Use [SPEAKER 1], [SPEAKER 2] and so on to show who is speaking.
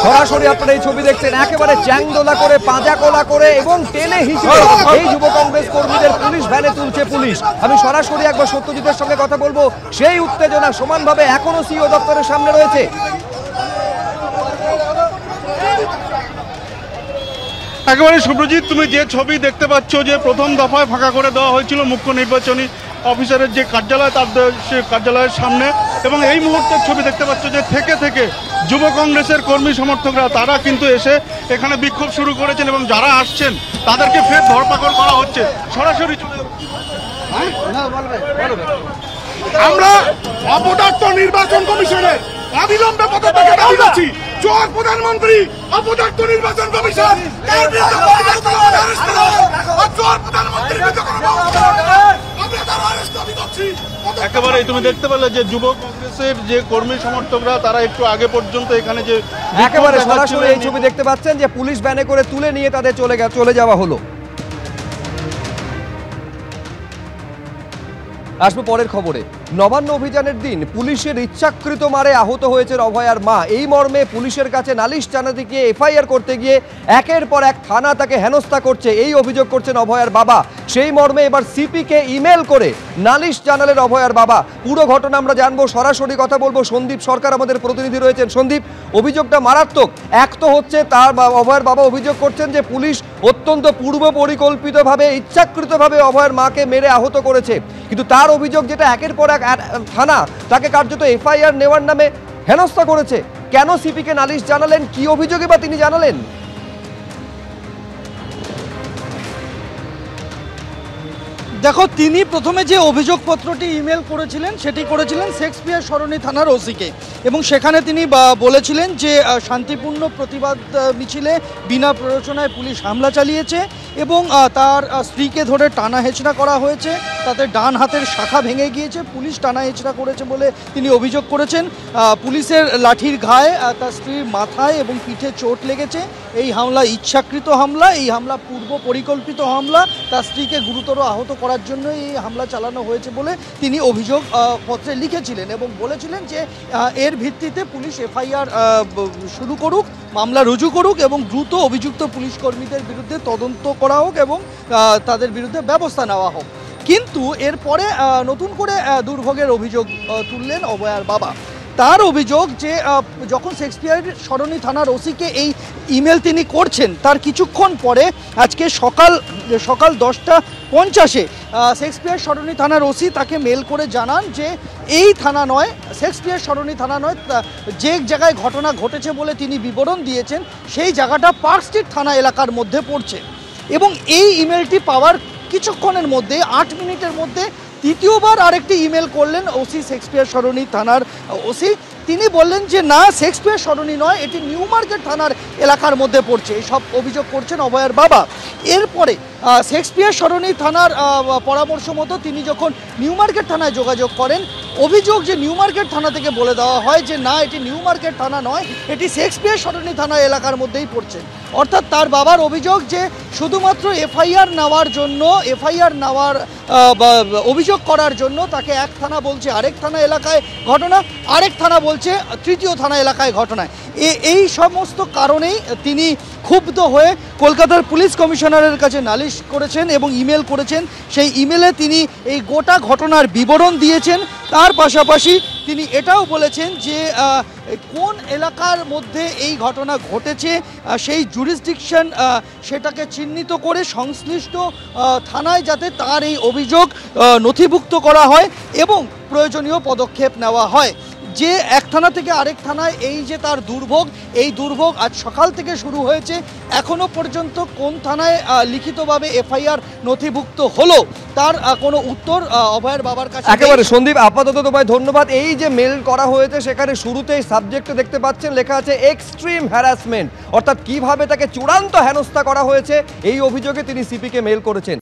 [SPEAKER 1] সরাসরি আপনারা এই ছবি দেখছেন, একেবারে চ্যাংদোলা করে, পাঁজা কোলা করে এবং টেনে হিঁচড়ে এই যুব কংগ্রেস কর্মীদের পুলিশ ভ্যানে তুলছে পুলিশ। আমি সরাসরি একবার সত্যজিতের সঙ্গে কথা বলবো, সেই উত্তেজনা সমানভাবে এখনো সিও দপ্তরের সামনে রয়েছে।
[SPEAKER 2] একেবারে সুব্রজিৎ, তুমি যে ছবি দেখতে পাচ্ছ যে প্রথম দফায় ফাঁকা করে দেওয়া হয়েছিল মুখ্য নির্বাচনী অফিসারের যে কার্যালয়, তার সে কার্যালয়ের সামনে, এবং এই মুহূর্তের ছবি দেখতে পাচ্ছ যে থেকে থেকে যুব কংগ্রেসের কর্মী সমর্থকরা তারা কিন্তু এসে এখানে বিক্ষোভ শুরু করেছেন এবং যারা আসছেন তাদেরকে ফের ধরপাকড় করা হচ্ছে। সরাসরি
[SPEAKER 3] আমরা অপদার্থ নির্বাচন কমিশনের অবিলম্বে পদত্যাগের দাবি করছি। চোর প্রধানমন্ত্রী, অপদার্থ নির্বাচন কমিশন, এর বিরুদ্ধে চোর প্রধানমন্ত্রীর বিরুদ্ধে
[SPEAKER 2] একেবারেই তুমি দেখতে পেলে যে যুব কংগ্রেসের যে কর্মী সমর্থকরা তারা একটু আগে পর্যন্ত এখানে যে
[SPEAKER 1] একেবারে সরাসরি এই ছবি দেখতে পাচ্ছেন যে পুলিশ ভ্যানে করে তুলে নিয়ে তাদের চলে যাওয়া হলো। আসবো পরের খবরে। নবান্ন অভিযানের দিন পুলিশের ইচ্ছাকৃত মারে আহত হয়েছে অভয়ার মা। এই মর্মে পুলিশের কাছে নালিশ জানাতে গিয়ে এফআইআর করতে গিয়ে একের পর এক থানা তাকে হেনস্থা করছে, এই অভিযোগ করছেন অভয়ার বাবা। সেই মর্মে এবার সিপিকে ইমেল করে নালিশ জানালেন অভয়ার বাবা। পুরো ঘটনা আমরা জানবো, সরাসরি কথা বলবো। সন্দীপ সরকার আমাদের প্রতিনিধি রয়েছেন। সন্দীপ, অভিযোগটা মারাত্মক। এক তো হচ্ছে তার অভয়ার বাবা অভিযোগ করছেন যে পুলিশ অত্যন্ত পূর্ব পরিকল্পিতভাবে ইচ্ছাকৃতভাবে অভয়ার মাকে মেরে আহত করেছে, কিন্তু তার অভিযোগ যেটা একের পর এক থানা তাকে কার্যত এফআইআর নেওয়ার নামে হেনস্থা করেছে। কেন সিপিকে নালিশ জানালেন, কি অভিযোগে বা তিনি জানালেন?
[SPEAKER 4] দেখো, তিনি প্রথমে যে অভিযোগপত্রটি ইমেল করেছিলেন সেটি করেছিলেন শেক্সপিয়ার সরণি থানার ওসিকে, এবং সেখানে তিনি বলেছিলেন যে শান্তিপূর্ণ প্রতিবাদ মিছিলে বিনা প্ররোচনায় পুলিশ হামলা চালিয়েছে এবং তার স্ত্রীকে ধরে টানা হেঁচড়া করা হয়েছে, তাতে ডান হাতের শাখা ভেঙে গিয়েছে, পুলিশ টানা হেঁচড়া করেছে বলে তিনি অভিযোগ করেছেন। পুলিশের লাঠির ঘায়ে তার স্ত্রীর মাথায় এবং পিঠে চোট লেগেছে। এই হামলা ইচ্ছাকৃত হামলা, এই হামলা পূর্ব পরিকল্পিত হামলা, তার স্ত্রীকে গুরুতর আহত করার জন্য এই হামলা চালানো হয়েছে বলে তিনি অভিযোগ পত্রে লিখেছিলেন এবং বলেছিলেন যে এর ভিত্তিতে পুলিশ এফআইআর শুরু করুক, মামলা রুজু করুক এবং দ্রুত অভিযুক্ত পুলিশ কর্মীদের বিরুদ্ধে তদন্ত করা হোক এবং তাদের বিরুদ্ধে ব্যবস্থা নেওয়া হোক। কিন্তু এরপরে নতুন করে দুর্ভোগের অভিযোগ তুললেন অভয়ার বাবা। তার অভিযোগ যে যখন শেক্সপিয়ার সরণি থানার ওসিকে এই ইমেল তিনি করছেন, তার কিছুক্ষণ পরে আজকে সকাল 10:50 শেক্সপিয়ার সরণি থানার ওসি তাকে মেল করে জানান যে এই থানা নয়, শেক্সপিয়ার সরণি থানা নয়, যে জায়গায় ঘটনা ঘটেছে বলে তিনি বিবরণ দিয়েছেন সেই জায়গাটা পার্ক স্ট্রিট থানা এলাকার মধ্যে পড়ছে। এবং এই ইমেলটি পাওয়ার কিছুক্ষণের মধ্যে 8 মিনিটের মধ্যে তৃতীয়বার আরেকটি ইমেল করলেন ওসি শেক্সপিয়ার সরণি থানার ওসি। তিনি বললেন যে না, শেক্সপিয়ার সরণি নয়, এটি নিউ মার্কেট থানার এলাকার মধ্যে পড়ছে। এইসব অভিযোগ করছেন অভয়ার বাবা। এরপরে শেক্সপিয়ার সরণি থানার পরামর্শ মতো তিনি যখন নিউ মার্কেট থানায় যোগাযোগ করেন, অভিযোগ যে নিউ মার্কেট থানা থেকে বলে দেওয়া হয় যে না, এটি নিউ মার্কেট থানা নয়, এটি শেক্সপিয়ার সরণি থানা এলাকার মধ্যেই পড়ছে। অর্থাৎ তার বাবার অভিযোগ যে শুধুমাত্র এফআইআর নেওয়ার অভিযোগ করার জন্য তাকে এক থানা বলছে আরেক থানা এলাকায় ঘটনা, আরেক থানা বলছে তৃতীয় থানা এলাকায় ঘটনায়। এই সমস্ত কারণেই তিনি ক্ষুব্ধ হয়ে কলকাতার পুলিশ কমিশনারের কাছে নালিশ করেছেন এবং ইমেল করেছেন। সেই ইমেলে তিনি এই গোটা ঘটনার বিবরণ দিয়েছেন। তার পাশাপাশি তিনি এটাও বলেছেন যে কোন এলাকার মধ্যে এই ঘটনা ঘটেছে সেই জুরিসডিকশন সেটাকে চিহ্নিত করে সংশ্লিষ্ট থানায় যাতে তার এই অভিযোগ নথিভুক্ত করা হয় এবং প্রয়োজনীয় পদক্ষেপ নেওয়া হয়। যে এক থানা থেকে আরেক থানায় এই যে তার দুর্ভোগ, এই দুর্ভোগ আজ সকাল থেকে শুরু হয়েছে। এখনো পর্যন্ত কোন থানায় লিখিতভাবে এফআইআর নথিভুক্ত হলো তার কোনো উত্তর অভয়ের বাবার কাছে।
[SPEAKER 1] একেবারে সন্দীপ, আপাতত তোমায় ধন্যবাদ। এই যে মেল করা হয়েছে সেখানে শুরুতেই সাবজেক্টে দেখতে পাচ্ছেন লেখা আছে এক্সট্রিম হ্যারাসমেন্ট, অর্থাৎ কিভাবে তাকে চূড়ান্ত হেনস্থা করা হয়েছে এই অভিযোগে তিনি সিপিকে মেল করেছেন।